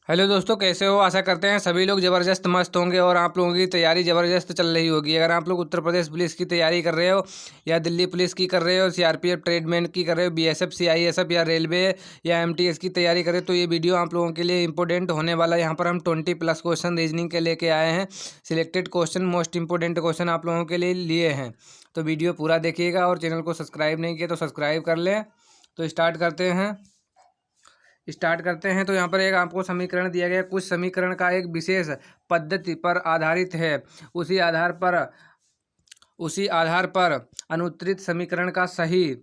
Hello दोस्तों, कैसे हो? आशा करते हैं सभी लोग ज़बरदस्त मस्त होंगे और आप लोगों की तैयारी ज़बरदस्त चल रही होगी। अगर आप लोग उत्तर प्रदेश पुलिस की तैयारी कर रहे हो या दिल्ली पुलिस की कर रहे हो, सीआरपीएफ ट्रेडमैन की कर रहे हो, बीएसएफ सीआईएसएफ या रेलवे या एमटीएस की तैयारी कर रहे हो, तो ये वीडियो आप लोगों के लिए इंपॉर्टेंट होने वाला है। यहाँ पर हम 20+ क्वेश्चन रीजनिंग के लेके आए हैं। Selected question, most important question आप लोगों के लिए लिए हैं। तो वीडियो पूरा देखिएगा और चैनल को सब्सक्राइब नहीं किया तो सब्सक्राइब कर लें। तो स्टार्ट करते हैं। तो यहाँ पर एक आपको समीकरण दिया गया है। कुछ समीकरण का एक विशेष पद्धति पर आधारित है। उसी आधार पर उसी आधार पर अनुत्तरित समीकरण का सही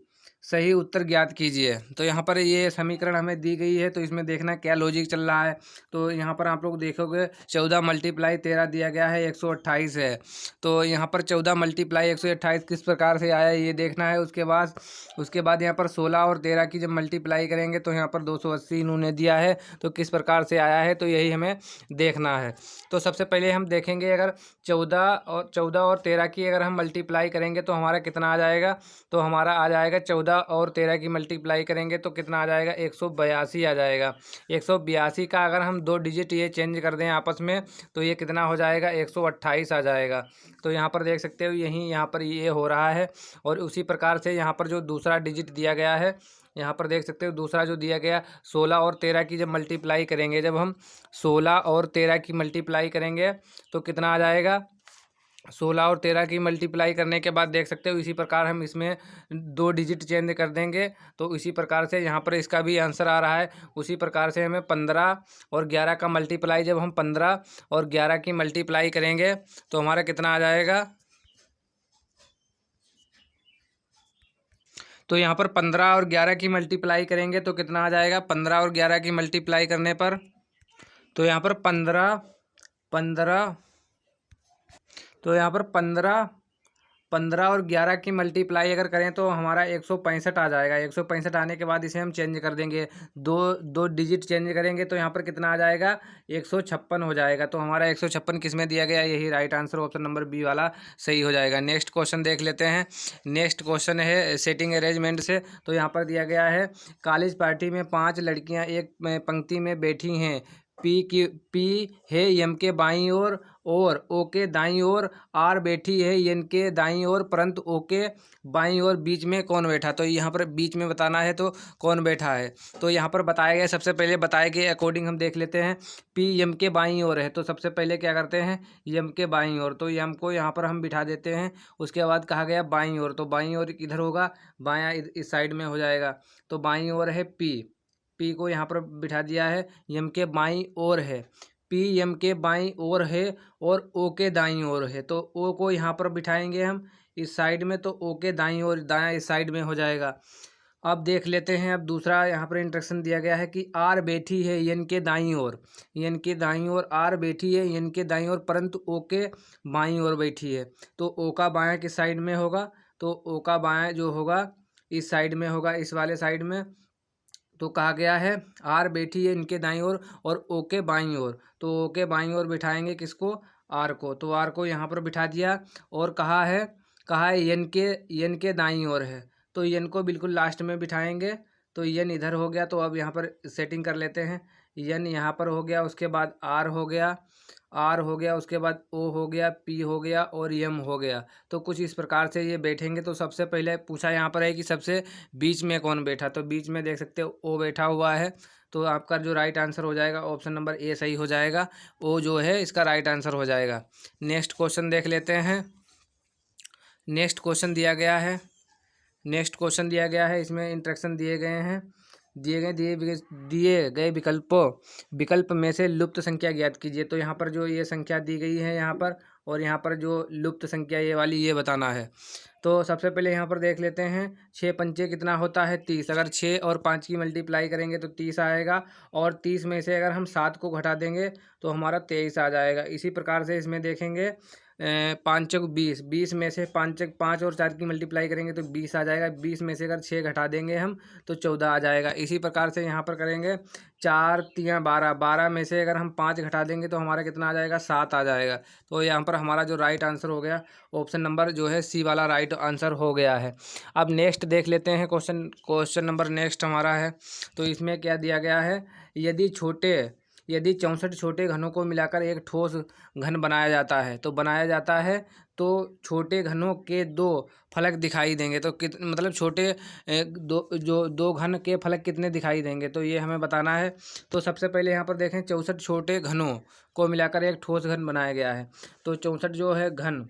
सही उत्तर ज्ञात कीजिए। तो यहाँ पर ये समीकरण हमें दी गई है, तो इसमें देखना क्या लॉजिक चल रहा है। तो यहाँ पर आप लोग देखोगे 14 × 13 दिया गया है, 128 है। तो यहाँ पर 14 × 128 किस प्रकार से आया ये देखना है। उसके बाद यहाँ पर 16 और 13 की जब मल्टीप्लाई करेंगे तो यहाँ पर 280 इन्होंने दिया है, तो किस प्रकार से आया है, तो यही हमें देखना है। तो सबसे पहले हम देखेंगे, अगर 14 और 13 की अगर हम मल्टीप्लाई करेंगे तो हमारा कितना आ जाएगा। तो हमारा आ जाएगा 14 और 13 की मल्टीप्लाई करेंगे तो कितना आ जाएगा, 182 आ जाएगा। 182 का अगर हम 2 डिजिट ये चेंज कर दें आपस में तो ये कितना हो जाएगा, 128 आ जाएगा। तो यहाँ पर देख सकते हो यहाँ पर ये हो रहा है। और उसी प्रकार से यहाँ पर जो दूसरा डिजिट दिया गया है, यहाँ पर देख सकते हो दूसरा जो दिया गया 16 और 13 की जब मल्टीप्लाई करेंगे, जब हम 16 और 13 की मल्टीप्लाई करेंगे तो कितना आ जाएगा। 16 और 13 की मल्टीप्लाई करने के बाद देख सकते हो इसी प्रकार हम इसमें 2 डिजिट चेंज कर देंगे तो इसी प्रकार से यहाँ पर इसका भी आंसर आ रहा है। उसी प्रकार से हमें 15 और 11 का मल्टीप्लाई, जब हम 15 और 11 की मल्टीप्लाई करेंगे तो हमारा कितना आ जाएगा। तो यहाँ पर 15 और 11 की मल्टीप्लाई करेंगे तो कितना आ जाएगा। 15 और 11 की मल्टीप्लाई करने पर तो यहाँ पर 15 15 तो यहाँ पर 15 और 11 की मल्टीप्लाई अगर करें तो हमारा 165 आ जाएगा। 165 आने के बाद इसे हम चेंज कर देंगे, दो दो डिजिट चेंज करेंगे तो यहाँ पर कितना आ जाएगा, 156 हो जाएगा। तो हमारा 156 किस में दिया गया, यही right answer option number B वाला सही हो जाएगा। नेक्स्ट क्वेश्चन देख लेते हैं। नेक्स्ट क्वेश्चन है सेटिंग अरेंजमेंट से। तो यहाँ पर दिया गया है, कॉलेज पार्टी में 5 लड़कियाँ एक पंक्ति में बैठी हैं। पी है एम के बाईं ओर और ओ के दाईं ओर, आर बैठी है एन के दाईं ओर, परंतु ओ के बाईं ओर, बीच में कौन बैठा। तो यहाँ पर बीच में बताना है तो कौन बैठा है। तो यहाँ पर बताया गया, सबसे पहले बताए गए अकॉर्डिंग हम देख लेते हैं। पी एम के बाईं ओर है तो सबसे पहले क्या करते हैं, एम के बाईं ओर, तो एम को यहाँ पर हम बिठा देते हैं। उसके बाद कहा गया बाईं ओर, तो बाईं ओर किधर होगा, बायां इस साइड में हो जाएगा। तो बाईं ओर है पी को यहाँ पर बिठा दिया है, एम के बाईं ओर है। पी एम के बाईं ओर है और ओ के दाईं ओर है, तो ओ को यहाँ पर बिठाएंगे हम इस साइड में, तो ओ के दाईं ओर, दायां इस साइड में हो जाएगा। अब देख लेते हैं, अब दूसरा यहाँ पर इंस्ट्रक्शन दिया गया है कि आर बैठी है एन के दाईं ओर, एन के दाईं ओर आर बैठी है एन के दाईं ओर, परंतु ओ के बाईं ओर बैठी है। तो ओ का बायां किस साइड में होगा, तो ओ का बायां जो होगा इस साइड में होगा, इस वाले साइड में। तो कहा गया है आर बैठी है इनके दाईं ओर और ओ के बाईं ओर, तो ओ के बाईं ओर बिठाएंगे किसको, आर को। तो आर को यहाँ पर बिठा दिया और कहा है एन के दाईं ओर है, तो एन को बिल्कुल लास्ट में बिठाएंगे। तो एन इधर हो गया, तो अब यहाँ पर सेटिंग कर लेते हैं। एन यहाँ पर हो गया, उसके बाद आर हो गया, उसके बाद ओ हो गया, पी हो गया और एम हो गया। तो कुछ इस प्रकार से ये बैठेंगे। तो सबसे पहले पूछा यहाँ पर है कि सबसे बीच में कौन बैठा, तो बीच में देख सकते हो ओ बैठा हुआ है। तो आपका जो राइट आंसर हो जाएगा ऑप्शन नंबर ए सही हो जाएगा। ओ जो है इसका राइट आंसर हो जाएगा। नेक्स्ट क्वेश्चन देख लेते हैं। नेक्स्ट क्वेश्चन दिया गया है इसमें इंस्ट्रक्शन दिए गए हैं। दिए गए विकल्प में से लुप्त संख्या ज्ञात कीजिए। तो यहाँ पर जो ये संख्या दी गई है यहाँ पर, और यहाँ पर जो लुप्त संख्या ये वाली ये बताना है। तो सबसे पहले यहाँ पर देख लेते हैं, 6 पंचे कितना होता है, 30। अगर 6 और 5 की मल्टीप्लाई करेंगे तो 30 आएगा, और 30 में से अगर हम 7 को घटा देंगे तो हमारा 23 आ जाएगा। इसी प्रकार से इसमें देखेंगे 5 चौक 20, 20 में से 5 और 4 की मल्टीप्लाई करेंगे तो 20 आ जाएगा। 20 में से अगर 6 घटा देंगे हम तो 14 आ जाएगा। इसी प्रकार से यहाँ पर करेंगे 4 3 12, 12 में से अगर हम 5 घटा देंगे तो हमारा कितना आ जाएगा, 7 आ जाएगा। तो यहाँ पर हमारा जो राइट आंसर हो गया ऑप्शन नंबर जो है सी वाला राइट आंसर हो गया है। अब नेक्स्ट देख लेते हैं क्वेश्चन नंबर नेक्स्ट हमारा है। तो इसमें क्या दिया गया है, यदि छोटे यदि 64 छोटे घनों को मिलाकर एक ठोस घन बनाया जाता है तो छोटे घनों के दो फलक दिखाई देंगे। तो मतलब छोटे दो घन के फलक कितने दिखाई देंगे, तो ये हमें बताना है। तो सबसे पहले यहाँ पर देखें 64 छोटे घनों को मिलाकर एक ठोस घन बनाया गया है। तो 64 जो है घन,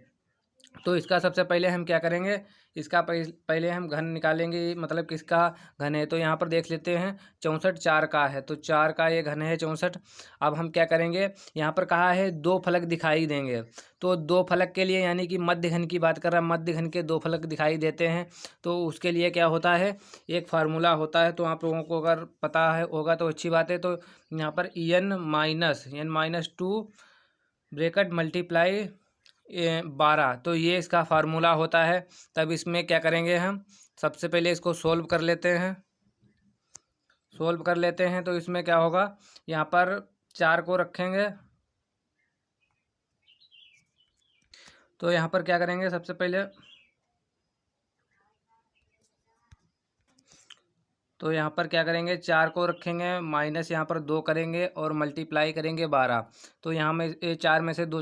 तो इसका सबसे पहले हम क्या करेंगे, इसका पहले हम घन निकालेंगे, मतलब किसका घन है। तो यहाँ पर देख लेते हैं 64 4 का है, तो 4 का ये घन है 64। अब हम क्या करेंगे, यहाँ पर कहा है दो फलक दिखाई देंगे, तो दो फलक के लिए यानी कि मध्य घन की बात कर रहा है, मध्य घन के दो फलक दिखाई देते हैं। तो उसके लिए क्या होता है, एक फार्मूला होता है, तो आप लोगों को अगर पता है होगा तो अच्छी बात है। तो यहाँ पर n-2 ब्रैकेट मल्टीप्लाई 12, तो ये इसका फार्मूला होता है। तब इसमें क्या करेंगे, हम सबसे पहले इसको सोल्व कर लेते हैं। तो इसमें क्या होगा, यहाँ पर 4 को रखेंगे, तो यहाँ पर क्या करेंगे सबसे पहले, तो यहाँ पर क्या करेंगे 4 को रखेंगे, माइनस यहाँ पर 2 करेंगे और मल्टीप्लाई करेंगे 12। तो यहाँ में 4 में से 2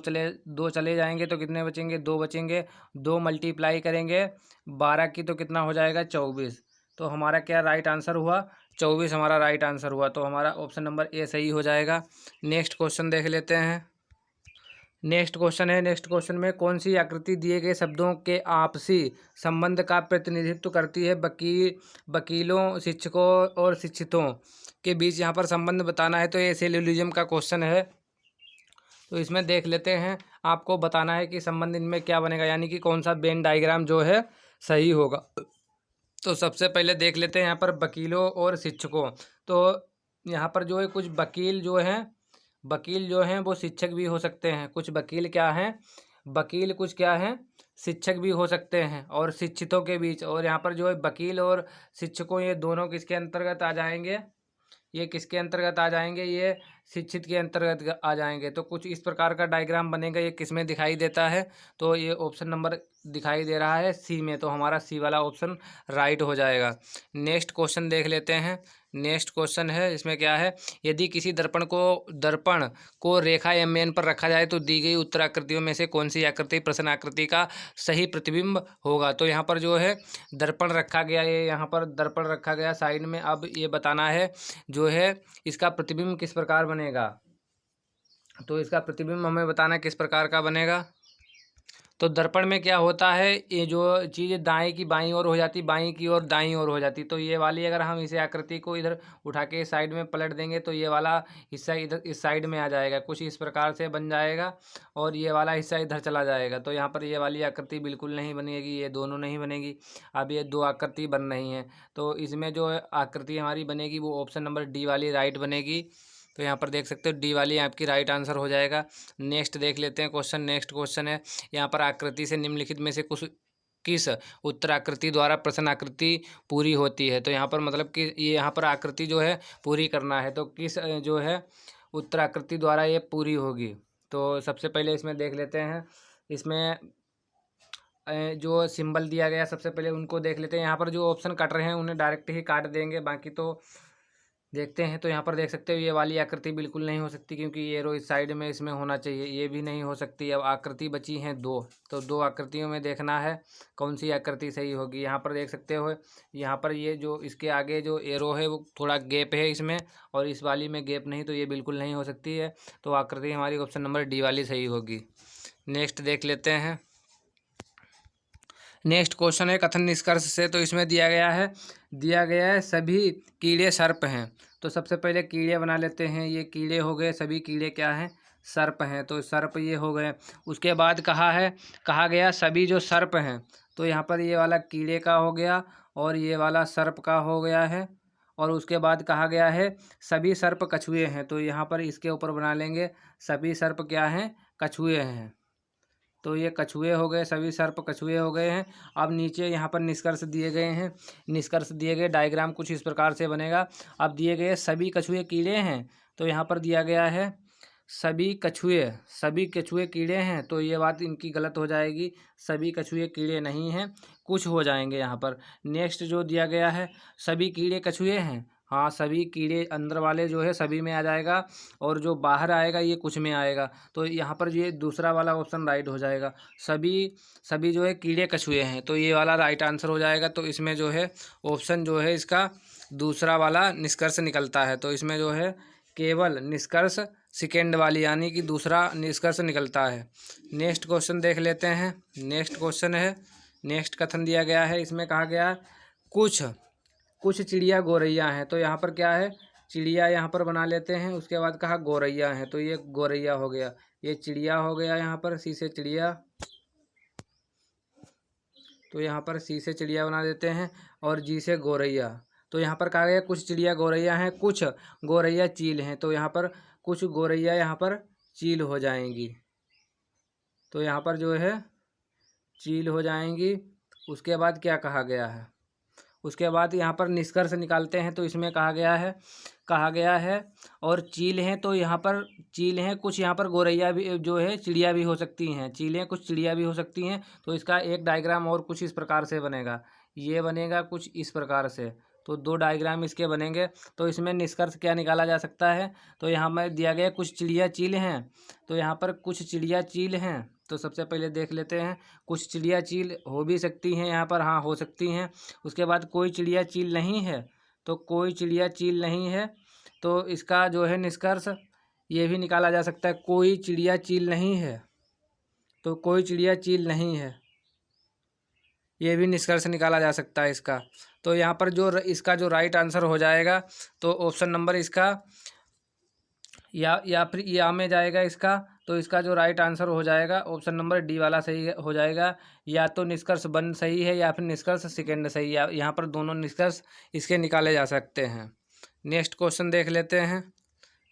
चले जाएंगे, तो कितने बचेंगे, 2 बचेंगे। 2 मल्टीप्लाई करेंगे 12 की, तो कितना हो जाएगा 24। तो हमारा क्या राइट आंसर हुआ, 24 हमारा राइट आंसर हुआ। तो हमारा ऑप्शन नंबर ए सही हो जाएगा। नेक्स्ट क्वेश्चन देख लेते हैं। नेक्स्ट क्वेश्चन में कौन सी आकृति दिए गए शब्दों के आपसी संबंध का प्रतिनिधित्व करती है। वकीलों, शिक्षकों और शिक्षितों के बीच यहाँ पर संबंध बताना है। तो ये सिलोजिज्म का क्वेश्चन है। तो इसमें देख लेते हैं, आपको बताना है कि संबंध इनमें क्या बनेगा, यानी कि कौन सा वेन डायग्राम जो है सही होगा। तो सबसे पहले देख लेते हैं यहाँ पर वकीलों और शिक्षकों। तो यहाँ पर जो है कुछ वकील जो हैं वो शिक्षक भी हो सकते हैं। कुछ वकील क्या हैं, कुछ क्या हैं, शिक्षक भी हो सकते हैं। और शिक्षितों के बीच, और यहाँ पर जो है वकील और शिक्षकों, ये दोनों किसके अंतर्गत आ जाएंगे, ये किसके अंतर्गत आ जाएंगे, ये शिक्षित के अंतर्गत आ जाएंगे। तो कुछ इस प्रकार का डायग्राम बनेगा। ये किस में दिखाई देता है, तो ये ऑप्शन नंबर दिखाई दे रहा है सी में। तो हमारा सी वाला ऑप्शन राइट हो जाएगा। नेक्स्ट क्वेश्चन देख लेते हैं। नेक्स्ट क्वेश्चन है, इसमें क्या है, यदि किसी दर्पण को रेखा एम पर रखा जाए तो दी गई उत्तराकृतियों में से कौन सी आकृति प्रश्न आकृति का सही प्रतिबिंब होगा। तो यहाँ पर जो है दर्पण रखा गया, ये यहाँ पर दर्पण रखा गया साइड में। अब ये बताना है जो है इसका प्रतिबिंब किस प्रकार बनेगा। तो इसका प्रतिबिंब हमें बताना है किस प्रकार का बनेगा। तो दर्पण में क्या होता है, ये जो चीज़ दाएं की बाईं ओर हो जाती, बाईं की ओर दाईं ओर हो जाती। तो ये वाली अगर हम इसे आकृति को इधर उठा के साइड में पलट देंगे तो ये वाला हिस्सा इधर इस साइड में आ जाएगा, कुछ इस प्रकार से बन जाएगा। और ये वाला हिस्सा इधर चला जाएगा। तो यहाँ पर ये वाली आकृति बिल्कुल नहीं बनेगी, ये दोनों नहीं बनेगी। अब ये दो आकृति बन रही हैं। तो इसमें जो आकृति हमारी बनेगी वो ऑप्शन नंबर डी वाली राइट बनेगी। तो यहाँ पर देख सकते हो डी वाली आपकी राइट आंसर हो जाएगा। नेक्स्ट देख लेते हैं क्वेश्चन। नेक्स्ट क्वेश्चन है, यहाँ पर आकृति से निम्नलिखित में से किस उत्तराकृति द्वारा प्रश्न आकृति पूरी होती है। तो यहाँ पर मतलब कि ये यहाँ पर आकृति जो है पूरी करना है, तो किस जो है उत्तराकृति द्वारा ये पूरी होगी। तो सबसे पहले इसमें देख लेते हैं, इसमें जो सिंबल दिया गया सबसे पहले उनको देख लेते हैं। यहाँ पर जो ऑप्शन कट रहे हैं उन्हें डायरेक्ट ही काट देंगे, बाकी तो देखते हैं। तो यहाँ पर देख सकते हो ये वाली आकृति बिल्कुल नहीं हो सकती, क्योंकि ये रो इस साइड में इसमें होना चाहिए, ये भी नहीं हो सकती। अब आकृति बची हैं दो, तो दो आकृतियों में देखना है कौन सी आकृति सही होगी। यहाँ पर देख सकते हो, यहाँ पर ये जो इसके आगे जो एरो है वो थोड़ा गैप है इसमें, और इस वाली में गैप नहीं, तो ये बिल्कुल नहीं हो सकती है। तो आकृति हमारी ऑप्शन नंबर डी वाली सही होगी। नेक्स्ट देख लेते हैं। नेक्स्ट क्वेश्चन है कथन निष्कर्ष से। तो इसमें दिया गया है सभी कीड़े सर्प हैं। तो सबसे पहले कीड़े बना लेते हैं। ये कीड़े हो गए, सभी कीड़े क्या हैं, सर्प हैं। तो सर्प ये हो गए। उसके बाद कहा गया सभी जो सर्प हैं, तो यहाँ पर ये वाला कीड़े का हो गया और ये वाला सर्प का हो गया है। और उसके बाद कहा गया है सभी सर्प कछुए हैं। तो यहाँ पर इसके ऊपर बना लेंगे सभी सर्प क्या हैं, कछुए हैं। तो ये कछुए हो गए, सभी सर्प कछुए हो गए हैं। अब नीचे यहाँ पर निष्कर्ष दिए गए हैं। निष्कर्ष दिए गए डायग्राम कुछ इस प्रकार से बनेगा। अब दिए गए सभी कछुए कीड़े हैं, तो यहाँ पर दिया गया है सभी कछुए कीड़े हैं। तो ये बात इनकी गलत हो जाएगी, सभी कछुए कीड़े नहीं हैं, कुछ हो जाएंगे यहाँ पर। नेक्स्ट जो दिया गया है सभी कीड़े कछुए हैं, हाँ, सभी कीड़े अंदर वाले जो है सभी में आ जाएगा, और जो बाहर आएगा ये कुछ में आएगा। तो यहाँ पर ये दूसरा वाला ऑप्शन राइट हो जाएगा। सभी सभी जो है कीड़े कछुए हैं, तो ये वाला राइट आंसर हो जाएगा। तो इसमें जो है ऑप्शन जो है इसका दूसरा वाला निष्कर्ष निकलता है। तो इसमें जो है केवल निष्कर्ष सेकेंड वाली यानी कि दूसरा निष्कर्ष निकलता है। नेक्स्ट क्वेश्चन देख लेते हैं। नेक्स्ट क्वेश्चन है, नेक्स्ट कथन दिया गया है, इसमें कहा गया है कुछ कुछ चिड़िया गौरैया हैं। तो यहाँ पर क्या है, चिड़िया यहाँ पर बना लेते हैं, उसके बाद कहा गौरैया हैं, तो ये गौरैया हो गया, ये चिड़िया हो गया, यहाँ पर सी से चिड़िया, तो यहाँ पर सी से चिड़िया बना देते हैं, और जी से गौरैया। तो यहाँ पर कहा गया कुछ चिड़िया गौरैया हैं, कुछ गौरैया चील हैं। तो यहाँ पर कुछ गौरैया यहाँ पर चील हो जाएंगी, तो यहाँ पर जो है चील हो जाएंगी। उसके बाद क्या कहा गया है, उसके बाद यहाँ पर निष्कर्ष निकालते हैं। तो इसमें कहा गया है और चील हैं, तो यहाँ पर चील हैं, कुछ यहाँ पर गौरैया भी जो है चिड़िया भी हो सकती हैं, चीलें कुछ चिड़िया भी हो सकती हैं। तो इसका एक डायग्राम और कुछ इस प्रकार से बनेगा, ये बनेगा कुछ इस प्रकार से, तो दो डायग्राम इसके बनेंगे। तो इसमें निष्कर्ष क्या निकाला जा सकता है, तो यहाँ में दिया गया कुछ चिड़िया चील हैं, तो यहाँ पर कुछ चिड़िया चील हैं। तो सबसे पहले देख लेते हैं, कुछ चिड़िया चील हो भी सकती हैं यहाँ पर, हाँ हो सकती हैं। उसके बाद कोई चिड़िया चील नहीं है, तो कोई चिड़िया चील नहीं है, तो इसका जो है निष्कर्ष ये भी निकाला जा सकता है, कोई चिड़िया चील नहीं है, तो कोई चिड़िया चील नहीं है, ये भी निष्कर्ष निकाला जा सकता है इसका। तो यहाँ पर जो इसका जो राइट आंसर हो जाएगा, तो ऑप्शन नंबर इसका या फिर या में जाएगा इसका। तो इसका जो राइट आंसर हो जाएगा ऑप्शन नंबर डी वाला सही हो जाएगा। या तो निष्कर्ष वन सही है या फिर निष्कर्ष सेकेंड सही है, यहाँ पर दोनों निष्कर्ष इसके निकाले जा सकते हैं। नेक्स्ट क्वेश्चन देख लेते हैं।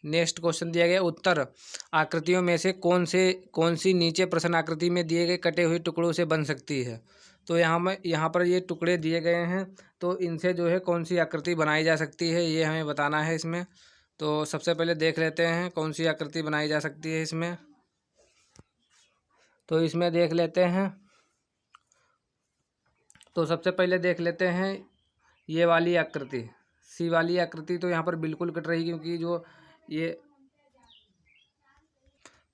नेक्स्ट क्वेश्चन दिया गया उत्तर आकृतियों में से कौन सी नीचे प्रश्न आकृति में दिए गए कटे हुए टुकड़ों से बन सकती है। तो यहाँ पर ये टुकड़े दिए गए हैं, तो इनसे जो है कौन सी आकृति बनाई जा सकती है, ये हमें बताना है इसमें। तो सबसे पहले देख लेते हैं कौन सी आकृति बनाई जा सकती है इसमें। तो इसमें देख लेते हैं, तो सबसे पहले देख लेते हैं ये वाली आकृति, सी वाली आकृति। तो यहाँ पर बिल्कुल कट रही, क्योंकि जो ये,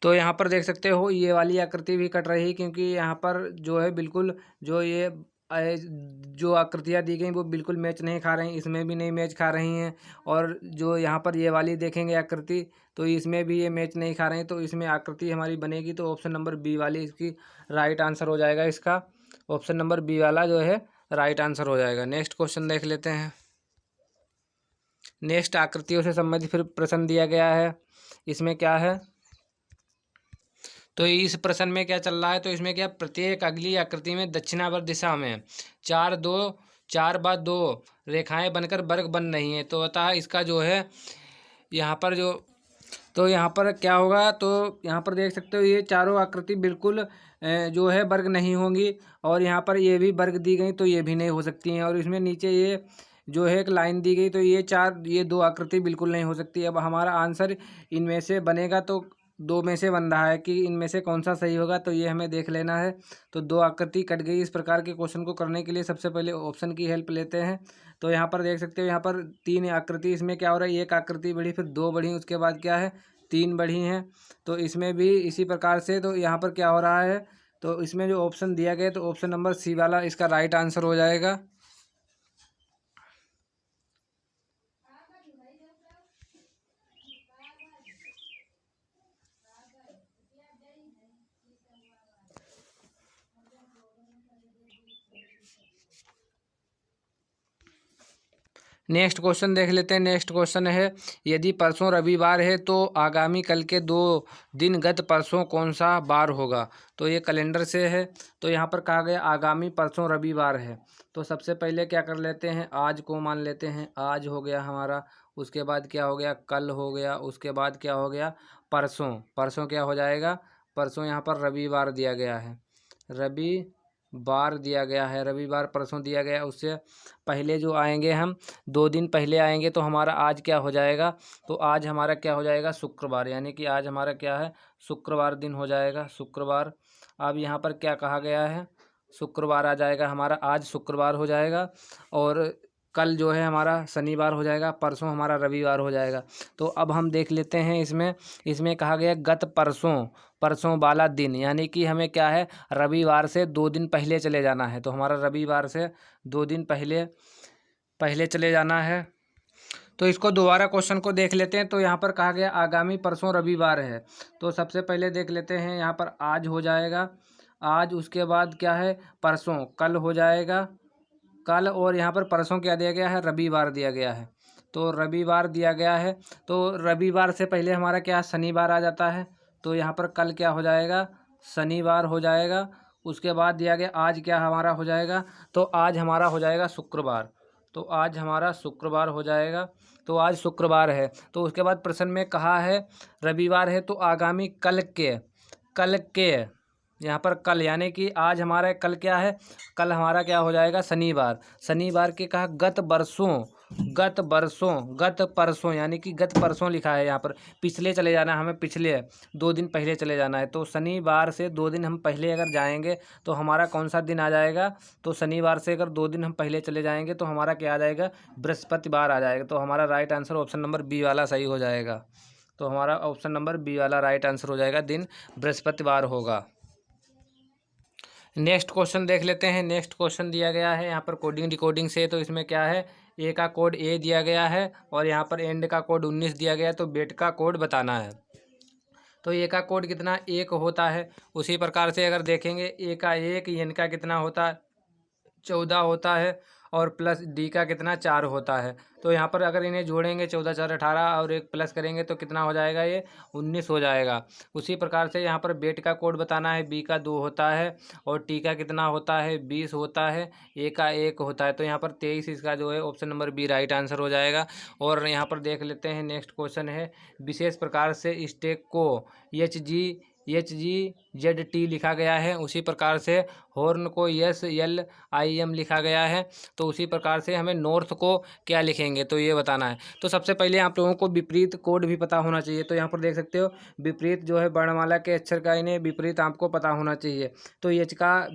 तो यहाँ पर देख सकते हो ये वाली आकृति भी कट रही, क्योंकि यहाँ पर जो है बिल्कुल जो ये जो आकृतियाँ दी गई वो बिल्कुल मैच नहीं खा रही, इसमें भी नहीं मैच खा रही हैं। और जो यहाँ पर ये वाली देखेंगे आकृति, तो इसमें भी ये मैच नहीं खा रही, तो इसमें आकृति हमारी बनेगी तो ऑप्शन नंबर बी वाली इसकी राइट आंसर हो जाएगा। इसका ऑप्शन नंबर बी वाला जो है राइट आंसर हो जाएगा। नेक्स्ट क्वेश्चन देख लेते हैं। नेक्स्ट आकृतियों से संबंधित फिर प्रश्न दिया गया है, इसमें क्या है, तो इस प्रश्न में क्या चल रहा है, तो इसमें क्या प्रत्येक अगली आकृति में दक्षिणावर्त दिशा में 4 रेखाएं बनकर वर्ग बन रही हैं। तो अतः इसका जो है यहाँ पर जो, तो यहाँ पर क्या होगा, तो यहाँ पर देख सकते हो ये चारों आकृति बिल्कुल जो है वर्ग नहीं होंगी, और यहाँ पर ये भी वर्ग दी गई तो ये भी नहीं हो सकती हैं। और इसमें नीचे ये जो है एक लाइन दी गई, तो ये दो आकृति बिल्कुल नहीं हो सकती। अब हमारा आंसर इनमें से बनेगा, तो दो में से बन रहा है कि इनमें से कौन सा सही होगा, तो ये हमें देख लेना है। तो दो आकृति कट गई। इस प्रकार के क्वेश्चन को करने के लिए सबसे पहले ऑप्शन की हेल्प लेते हैं। तो यहाँ पर देख सकते हो यहाँ पर 3 आकृति, इसमें क्या हो रहा है, एक आकृति बढ़ी, फिर 2 बढ़ी, उसके बाद क्या है 3 बढ़ी हैं। तो इसमें भी इसी प्रकार से, तो यहाँ पर क्या हो रहा है, तो इसमें जो ऑप्शन दिया गया, तो ऑप्शन नंबर सी वाला इसका राइट आंसर हो जाएगा। नेक्स्ट क्वेश्चन देख लेते हैं। नेक्स्ट क्वेश्चन है, यदि परसों रविवार है तो आगामी कल के 2 दिन गत परसों कौन सा बार होगा। तो ये कैलेंडर से है। तो यहाँ पर कहा गया आगामी परसों रविवार है, तो सबसे पहले क्या कर लेते हैं, आज को मान लेते हैं, आज हो गया हमारा। उसके बाद क्या हो गया, कल हो गया। उसके बाद क्या हो गया, परसों। परसों क्या हो जाएगा, परसों यहाँ पर रविवार दिया गया है, रविवार दिया गया है, रविवार परसों दिया गया है। उससे पहले जो आएंगे हम 2 दिन पहले आएंगे, तो हमारा आज क्या हो जाएगा, तो आज हमारा क्या हो जाएगा, शुक्रवार। यानी कि आज हमारा क्या है, शुक्रवार दिन हो जाएगा, शुक्रवार। अब यहाँ पर क्या कहा गया है, शुक्रवार आ जाएगा हमारा, आज शुक्रवार हो जाएगा। और कल जो है हमारा शनिवार हो जाएगा, परसों हमारा रविवार हो जाएगा। तो अब हम देख लेते हैं इसमें कहा गया गत परसों वाला दिन, यानी कि हमें क्या है रविवार से 2 दिन पहले चले जाना है। तो हमारा रविवार से 2 दिन पहले चले जाना है। तो इसको दोबारा क्वेश्चन को देख लेते हैं। तो यहाँ पर कहा गया आगामी परसों रविवार है। तो सबसे पहले देख लेते हैं, यहाँ पर आज हो जाएगा, आज, उसके बाद क्या है परसों, कल हो जाएगा कल, और यहाँ पर परसों क्या दिया गया है रविवार दिया गया है। तो रविवार दिया गया है, तो रविवार से पहले हमारा क्या शनिवार आ जाता है। तो यहाँ पर कल क्या हो जाएगा शनिवार हो जाएगा। उसके बाद दिया गया आज क्या हमारा हो जाएगा, तो आज हमारा हो जाएगा शुक्रवार। तो आज हमारा शुक्रवार हो जाएगा। तो आज शुक्रवार है। तो उसके बाद प्रश्न में कहा है रविवार है तो आगामी कल के यहाँ पर कल, यानी कि आज हमारा कल क्या है, कल हमारा क्या हो जाएगा शनिवार के कहा गत परसों, यानी कि गत परसों लिखा है यहाँ पर, पिछले चले जाना है हमें, पिछले 2 दिन पहले चले जाना है। तो शनिवार से 2 दिन हम पहले अगर जाएंगे तो हमारा कौन सा दिन आ जाएगा, तो शनिवार से अगर 2 दिन हम पहले चले जाएंगे तो हमारा क्या आ जाएगा बृहस्पतिवार आ जाएगा। तो हमारा right answer option number B वाला सही हो जाएगा। तो हमारा ऑप्शन नंबर बी वाला राइट आंसर हो जाएगा, दिन बृहस्पतिवार होगा। नेक्स्ट क्वेश्चन देख लेते हैं। नेक्स्ट क्वेश्चन दिया गया है यहाँ पर कोडिंग डिकोडिंग से। तो इसमें क्या है ए का कोड ए दिया गया है और यहाँ पर एंड का कोड 19 दिया गया है। तो बेट का कोड बताना है। तो ए का कोड कितना 1 होता है। उसी प्रकार से अगर देखेंगे ए का 1, एन का कितना होता है 14 होता है, और प्लस डी का कितना 4 होता है। तो यहाँ पर अगर इन्हें जोड़ेंगे 14 4 18 और एक प्लस करेंगे तो कितना हो जाएगा ये 19 हो जाएगा। उसी प्रकार से यहाँ पर बेट का कोड बताना है। बी का 2 होता है और टी का कितना होता है 20 होता है, ए का 1 होता है। तो यहाँ पर 23 इसका जो है option number B right answer हो जाएगा। और यहाँ पर देख लेते हैं नेक्स्ट क्वेश्चन है, विशेष प्रकार से स्टैक को HGZT लिखा गया है। उसी प्रकार से हॉर्न को SLIM लिखा गया है। तो उसी प्रकार से हमें नॉर्थ को क्या लिखेंगे तो ये बताना है। तो सबसे पहले आप लोगों को विपरीत कोड भी पता होना चाहिए। तो यहाँ पर देख सकते हो विपरीत जो है वर्णमाला के अक्षर का इन्हें विपरीत आपको पता होना चाहिए। तो यस का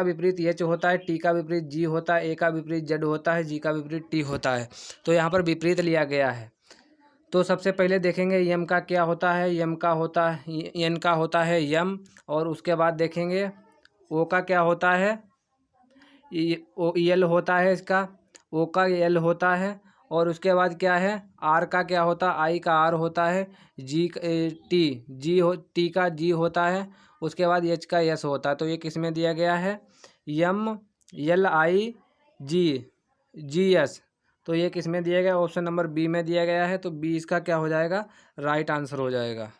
विपरीत एच होता है, टी का विपरीत जी होता है, ए का विपरीत जेड होता है, जी का विपरीत टी होता है। तो यहाँ पर विपरीत लिया गया है। तो सबसे पहले देखेंगे यम का क्या होता है, एन का होता है यम, और उसके बाद देखेंगे ओ का क्या होता है एल होता है, इसका ओ का एल होता है। और उसके बाद क्या है आर का क्या होता है, आई का आर होता है, टी का जी होता है। उसके बाद एच का एस होता है। तो ये किस में दिया गया है MLIGS। तो ये किस में दिया गया ऑप्शन नंबर बी में दिया गया है। तो बी इसका क्या हो जाएगा राइट आंसर हो जाएगा।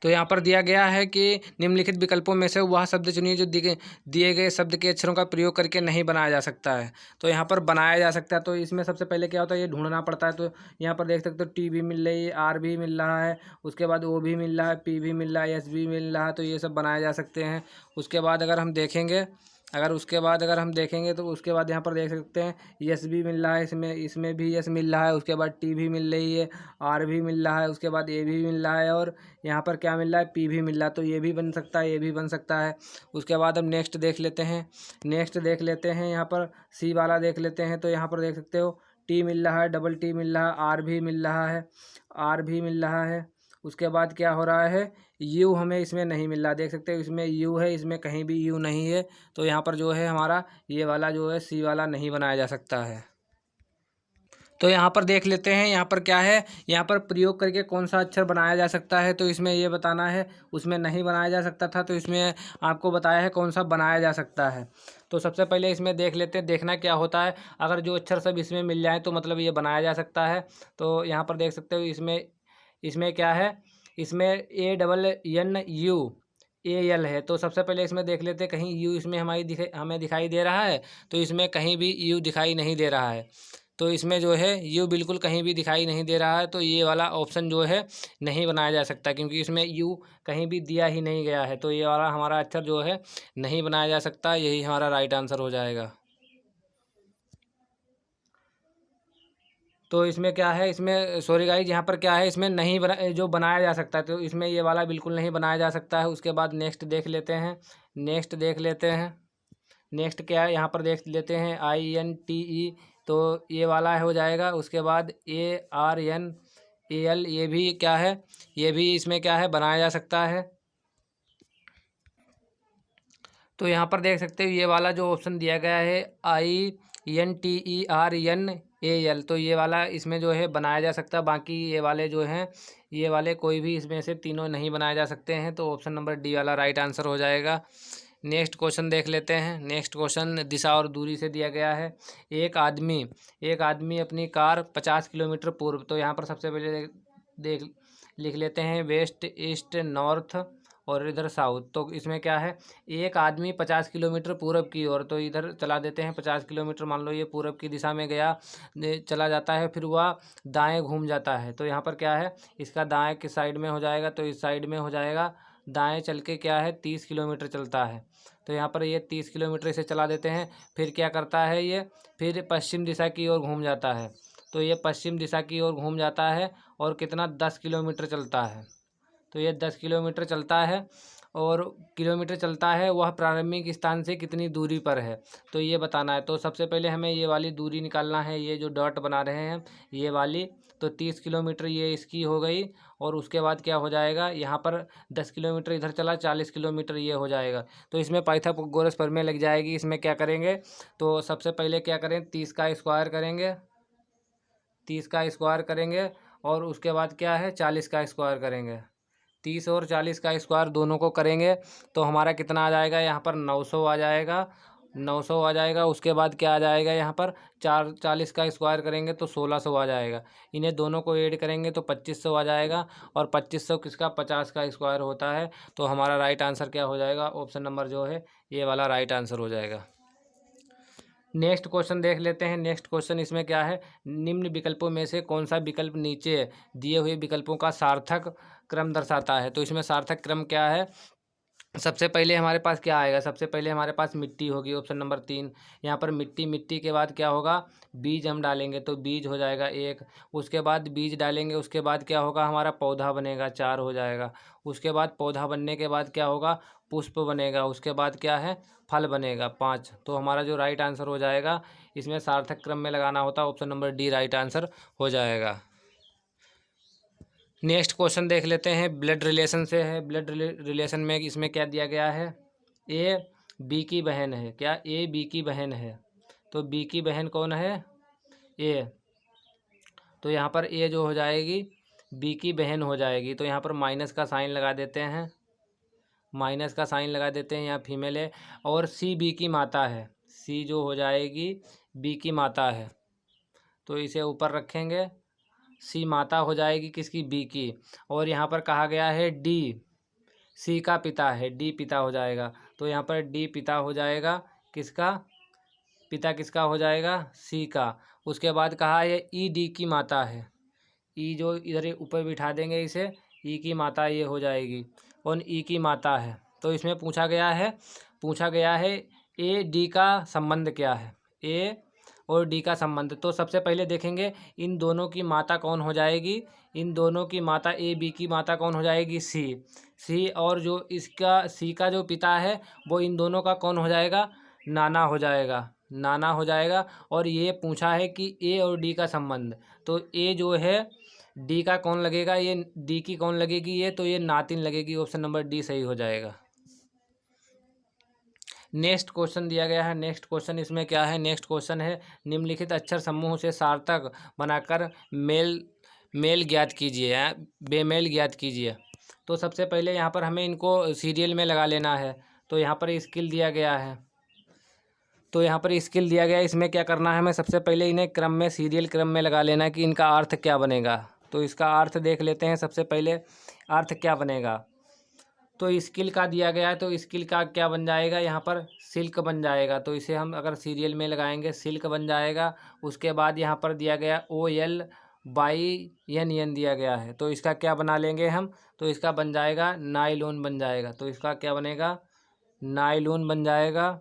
तो यहाँ पर दिया गया है कि निम्नलिखित विकल्पों में से वह शब्द चुनिए जो दिए गए शब्द के अक्षरों का प्रयोग करके नहीं बनाया जा सकता है। तो यहाँ पर बनाया जा सकता है। तो इसमें सबसे पहले क्या होता है ये ढूंढना पड़ता है। तो यहाँ पर देख सकते हो टी भी मिल रही है, आर भी मिल रहा है, उसके बाद ओ भी मिल रहा है, पी भी मिल रहा है, एस भी मिल रहा है। तो ये सब बनाए जा सकते हैं। उसके बाद अगर हम देखेंगे तो उसके बाद यहाँ पर देख सकते हैं यस भी मिल रहा है, इसमें भी यस मिल रहा है। उसके बाद टी भी मिल रही है, आर भी मिल रहा है, उसके बाद ए भी मिल रहा है, और यहाँ पर क्या मिल रहा है पी भी मिल रहा है। तो ये भी बन सकता है, ये भी बन सकता है। उसके बाद हम नेक्स्ट देख लेते हैं यहाँ पर सी वाला देख लेते हैं। तो यहाँ पर देख सकते हो टी मिल रहा है, डबल टी मिल रहा है, आर भी मिल रहा है। उसके बाद क्या हो रहा है यू हमें इसमें नहीं मिल रहा, देख सकते हो इसमें यू है, इसमें कहीं भी यू नहीं है। तो यहाँ पर जो है हमारा ये वाला जो है सी वाला नहीं बनाया जा सकता है। तो यहाँ पर देख लेते हैं यहाँ पर क्या है, यहाँ पर प्रयोग करके कौन सा अक्षर बनाया जा सकता है। तो इसमें ये बताना है, उसमें नहीं बनाया जा सकता था। तो इसमें आपको बताया है कौन सा बनाया जा सकता है। तो सबसे पहले इसमें देख लेते हैं, देखना क्या होता है। अगर जो अक्षर सब इसमें मिल जाए तो मतलब ये बनाया जा सकता है। तो यहाँ पर देख सकते हो इसमें क्या है, इसमें ANNUAL है। तो सबसे पहले इसमें देख लेते हैं कहीं यू इसमें हमें दिखाई दे रहा है। तो इसमें कहीं भी यू दिखाई नहीं दे रहा है। तो इसमें जो है यू बिल्कुल कहीं भी दिखाई नहीं दे रहा है। तो ये वाला ऑप्शन जो है नहीं बनाया जा सकता, क्योंकि इसमें यू कहीं भी दिया ही नहीं गया है। तो ये वाला हमारा अक्षर जो है नहीं बनाया जा सकता, यही हमारा राइट आंसर हो जाएगा। तो इसमें क्या है, इसमें सॉरी गाइज, यहाँ पर क्या है, इसमें नहीं जो बनाया जा सकता है, तो इसमें ये वाला बिल्कुल नहीं बनाया जा सकता है। उसके बाद नेक्स्ट देख लेते हैं, नेक्स्ट देख लेते हैं, नेक्स्ट क्या है, यहाँ पर देख लेते हैं INTE, तो ये वाला हो जाएगा। उसके बाद ARNAL, ये भी क्या है, ये भी इसमें क्या है, बनाया जा सकता है। तो यहाँ पर देख सकते हो ये वाला जो ऑप्शन दिया गया है INTERNAL, तो ये वाला इसमें जो है बनाया जा सकता है। बाकी ये वाले जो हैं, ये वाले कोई भी इसमें से तीनों नहीं बनाए जा सकते हैं। तो ऑप्शन नंबर डी वाला राइट आंसर हो जाएगा। नेक्स्ट क्वेश्चन देख लेते हैं। नेक्स्ट क्वेश्चन दिशा और दूरी से दिया गया है। एक आदमी अपनी कार 50 किलोमीटर पूर्व, तो यहाँ पर सबसे पहले देख लिख लेते हैं वेस्ट, ईस्ट, नॉर्थ और इधर साउथ। तो इसमें क्या है, एक आदमी 50 किलोमीटर पूर्व की ओर, तो इधर चला देते हैं 50 किलोमीटर, मान लो ये पूर्व की दिशा में गया, चला जाता है, फिर वह दाएं घूम जाता है। तो यहाँ पर क्या है, इसका दाएं किस साइड में हो जाएगा, तो इस साइड में हो जाएगा। दाएं चल के क्या है 30 किलोमीटर चलता है। तो यहाँ पर ये 30 किलोमीटर इसे चला देते हैं। फिर क्या करता है ये, फिर पश्चिम दिशा की ओर घूम जाता है। तो ये पश्चिम दिशा की ओर घूम जाता है और कितना 10 किलोमीटर चलता है। तो ये 10 किलोमीटर चलता है, और किलोमीटर चलता है, वह प्रारंभिक स्थान से कितनी दूरी पर है, तो ये बताना है। तो सबसे पहले हमें ये वाली दूरी निकालना है, ये जो डॉट बना रहे हैं ये वाली। तो 30 किलोमीटर ये इसकी हो गई, और उसके बाद क्या हो जाएगा, यहाँ पर 10 किलोमीटर इधर चला, 40 किलोमीटर ये हो जाएगा। तो इसमें पाइथागोरस प्रमेय लग जाएगी। इसमें क्या करेंगे, तो सबसे पहले क्या करें, 30 का स्क्वायर करेंगे, 30 का स्क्वायर करेंगे, और उसके बाद क्या है 40 का स्क्वायर करेंगे। 30 और 40 का स्क्वायर दोनों को करेंगे तो हमारा कितना आ जाएगा, यहाँ पर 900 आ जाएगा, 900 आ जाएगा। उसके बाद क्या आ जाएगा, यहाँ पर 40 का स्क्वायर करेंगे तो 1600 आ जाएगा। इन्हें दोनों को ऐड करेंगे तो 2500 आ जाएगा, और 2500 किसका, 50 का स्क्वायर होता है। तो हमारा राइट आंसर क्या हो जाएगा, ऑप्शन नंबर जो है ये वाला राइट आंसर हो जाएगा। नेक्स्ट क्वेश्चन देख लेते हैं। नेक्स्ट क्वेश्चन इसमें क्या है, निम्न विकल्पों में से कौन सा विकल्प नीचे दिए हुए विकल्पों का सार्थक क्रम दर्शाता है। तो इसमें सार्थक क्रम क्या है, सबसे पहले हमारे पास क्या आएगा, सबसे पहले हमारे पास मिट्टी होगी, ऑप्शन नंबर 3। यहाँ पर मिट्टी के बाद क्या होगा, बीज हम डालेंगे, तो बीज हो जाएगा 1। उसके बाद बीज डालेंगे, उसके बाद क्या होगा, हमारा पौधा बनेगा, 4 हो जाएगा। उसके बाद पौधा बनने के बाद क्या होगा, पुष्प बनेगा। उसके बाद क्या है, फल बनेगा, 5। तो हमारा जो राइट आंसर हो जाएगा, इसमें सार्थक क्रम में लगाना होता है, option number D right answer हो जाएगा। नेक्स्ट क्वेश्चन देख लेते हैं, ब्लड रिलेशन से है। ब्लड रिलेशन में इसमें क्या दिया गया है, ए बी की बहन है, क्या ए बी की बहन है। तो बी की बहन कौन है, ए। तो यहाँ पर ए जो हो जाएगी बी की बहन हो जाएगी। तो यहाँ पर माइनस का साइन लगा देते हैं, माइनस का साइन लगा देते हैं, यहाँ फीमेल है। और सी बी की माता है, सी जो हो जाएगी बी की माता है। तो इसे ऊपर रखेंगे, सी माता हो जाएगी किसकी, बी की। और यहाँ पर कहा गया है डी सी का पिता है, डी पिता हो जाएगा। तो यहाँ पर डी पिता हो जाएगा, किसका पिता, किसका हो जाएगा, सी का। उसके बाद कहा है ई डी की माता है, ई जो इधर ऊपर बिठा देंगे इसे, ई की माता ये हो जाएगी, और ई की माता है। तो इसमें पूछा गया है ए डी का संबंध क्या है, ए और डी का संबंध। तो सबसे पहले देखेंगे इन दोनों की माता कौन हो जाएगी, इन दोनों की माता ए बी की माता कौन हो जाएगी, सी। और जो इसका सी का जो पिता है वो इन दोनों का कौन हो जाएगा, नाना हो जाएगा, नाना हो जाएगा। और ये पूछा है कि ए और डी का संबंध, तो ए जो है डी का कौन लगेगा, ये डी की कौन लगेगी ये, तो ये नातिन लगेगी, ऑप्शन नंबर डी सही हो जाएगा। नेक्स्ट क्वेश्चन दिया गया है। नेक्स्ट क्वेश्चन इसमें क्या है, नेक्स्ट क्वेश्चन है निम्नलिखित अक्षर समूह से सार्थक बनाकर मेल ज्ञात कीजिए, बेमेल ज्ञात कीजिए। तो सबसे पहले यहाँ पर हमें इनको सीरियल में लगा लेना है। तो यहाँ पर स्किल दिया गया है, तो यहाँ पर स्किल दिया गया है, इसमें क्या करना है, हमें सबसे पहले इन्हें क्रम में, सीरियल क्रम में लगा लेना है कि इनका अर्थ क्या बनेगा। तो इसका अर्थ देख लेते हैं। सबसे पहले अर्थ क्या बनेगा, तो स्किल का दिया गया है, तो स्किल का क्या बन जाएगा, यहाँ पर सिल्क बन जाएगा। तो इसे हम अगर सीरियल में लगाएंगे सिल्क बन जाएगा। उसके बाद यहाँ पर दिया गया OL/NN दिया गया है, तो इसका क्या बना लेंगे हम, तो इसका बन जाएगा नायलॉन बन जाएगा। तो इसका क्या बनेगा, नायलॉन बन जाएगा।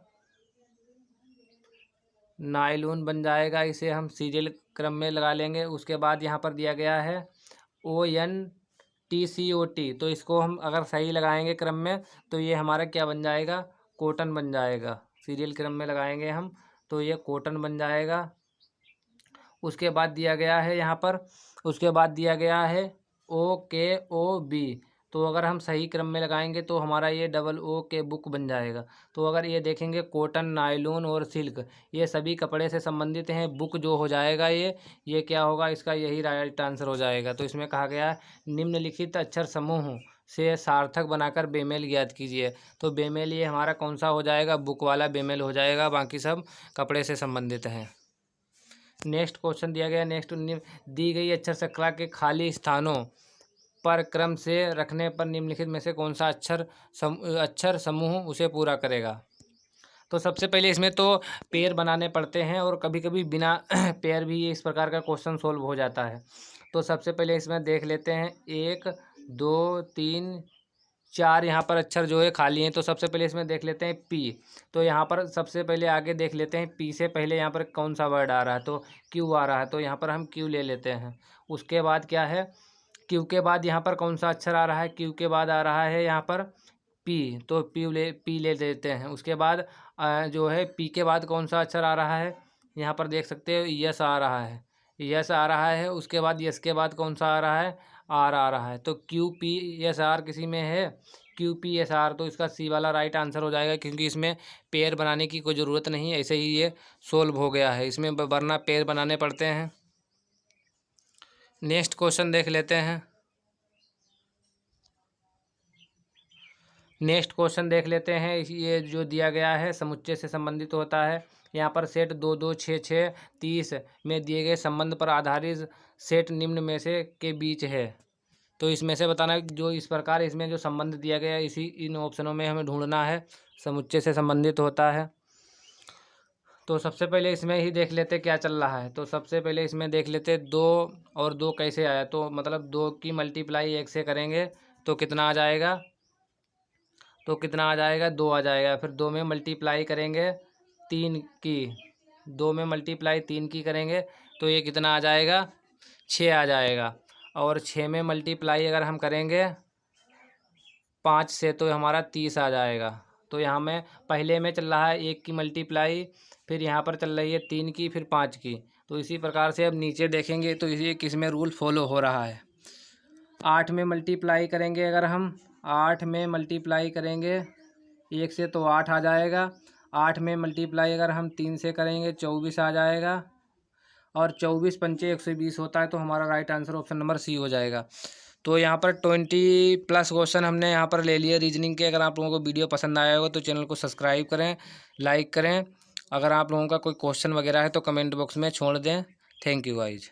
नायलून बन जाएगा। इसे हम सीरियल क्रम में लगा लेंगे। उसके बाद यहाँ पर दिया गया है ONTCOT, तो इसको हम अगर सही लगाएंगे क्रम में तो ये हमारा क्या बन जाएगा, कॉटन बन जाएगा। सीरियल क्रम में लगाएंगे हम तो ये कॉटन बन जाएगा। उसके बाद दिया गया है यहाँ पर, उसके बाद दिया गया है OKOB, तो अगर हम सही क्रम में लगाएंगे तो हमारा ये OO बुक बन जाएगा। तो अगर ये देखेंगे कॉटन, नायलॉन और सिल्क ये सभी कपड़े से संबंधित हैं। बुक जो हो जाएगा ये क्या होगा, इसका यही राइट आंसर हो जाएगा। तो इसमें कहा गया है निम्नलिखित अक्षर समूह से सार्थक बनाकर बेमेल ज्ञात कीजिए। तो बेमेल ये हमारा कौन सा हो जाएगा, बुक वाला बेमेल हो जाएगा, बाकी सब कपड़े से संबंधित हैं। नेक्स्ट क्वेश्चन दिया गया, नेक्स्ट दी गई अक्षर श्रृंखला के खाली स्थानों पर क्रम से रखने पर निम्नलिखित में से कौन सा अक्षर समूह उसे पूरा करेगा। तो सबसे पहले इसमें तो पेयर बनाने पड़ते हैं और कभी कभी बिना पेयर भी इस प्रकार का क्वेश्चन सोल्व हो जाता है। तो सबसे पहले इसमें देख लेते हैं 1 2 3 4 यहाँ पर अक्षर जो है खाली हैं। तो सबसे पहले इसमें देख लेते हैं पी। तो यहाँ पर सबसे पहले आगे देख लेते हैं पी से पहले यहाँ पर कौन सा वर्ड आ रहा है, तो क्यू आ रहा है, तो यहाँ पर हम क्यू ले लेते हैं। उसके बाद क्या है, क्यू के बाद यहाँ पर कौन सा अक्षर आ रहा है, क्यू के बाद आ रहा है यहाँ पर पी, तो पी ले लेते हैं। उसके बाद जो है पी के बाद कौन सा अक्षर आ रहा है, यहाँ पर देख सकते हो यस आ रहा है, यस आ रहा है। उसके बाद यस के बाद कौन सा आ रहा है, आर आ रहा है। तो QPSR किसी में है, QPSR, तो इसका सी वाला राइट आंसर हो जाएगा, क्योंकि इसमें पेयर बनाने की कोई ज़रूरत नहीं है, ऐसे ही ये सोल्व हो गया है। इसमें वरना पेयर बनाने पड़ते हैं। नेक्स्ट क्वेश्चन देख लेते हैं। नेक्स्ट क्वेश्चन देख लेते हैं। ये जो दिया गया है समुच्चय से संबंधित होता है। यहाँ पर सेट 2 2 6 6 30 में दिए गए संबंध पर आधारित सेट निम्न में से के बीच है। तो इसमें से बताना जो इस प्रकार इसमें जो संबंध दिया गया है इसी इन ऑप्शनों में हमें ढूंढना है, समुच्चय से संबंधित होता है। तो सबसे पहले इसमें ही देख लेते क्या चल रहा है। तो सबसे पहले इसमें देख लेते 2 और 2 कैसे आया, तो मतलब 2 की मल्टीप्लाई 1 से करेंगे तो कितना आ जाएगा, तो कितना आ जाएगा, 2 आ जाएगा। फिर 2 में मल्टीप्लाई करेंगे 3 की, 2 में मल्टीप्लाई 3 की करेंगे तो ये कितना आ जाएगा, 6 आ जाएगा। और 6 में मल्टीप्लाई अगर हम करेंगे 5 से तो हमारा 30 आ जाएगा। तो यहाँ में पहले में चल रहा है 1 की मल्टीप्लाई, फिर यहाँ पर चल रही है 3 की, फिर 5 की। तो इसी प्रकार से अब नीचे देखेंगे तो इसी किस में रूल फॉलो हो रहा है। 8 में मल्टीप्लाई करेंगे अगर हम, 8 में मल्टीप्लाई करेंगे 1 से तो 8 आ जाएगा। 8 में मल्टीप्लाई अगर हम 3 से करेंगे 24 आ जाएगा। और 24 पंचे 120 होता है, तो हमारा right answer option number C हो जाएगा। तो यहाँ पर 20+ क्वेश्चन हमने यहाँ पर ले लिए रीजनिंग के। अगर आप लोगों को वीडियो पसंद आया होगा तो चैनल को सब्सक्राइब करें, लाइक करें। अगर आप लोगों का कोई क्वेश्चन वगैरह है तो कमेंट बॉक्स में छोड़ दें। Thank you guys.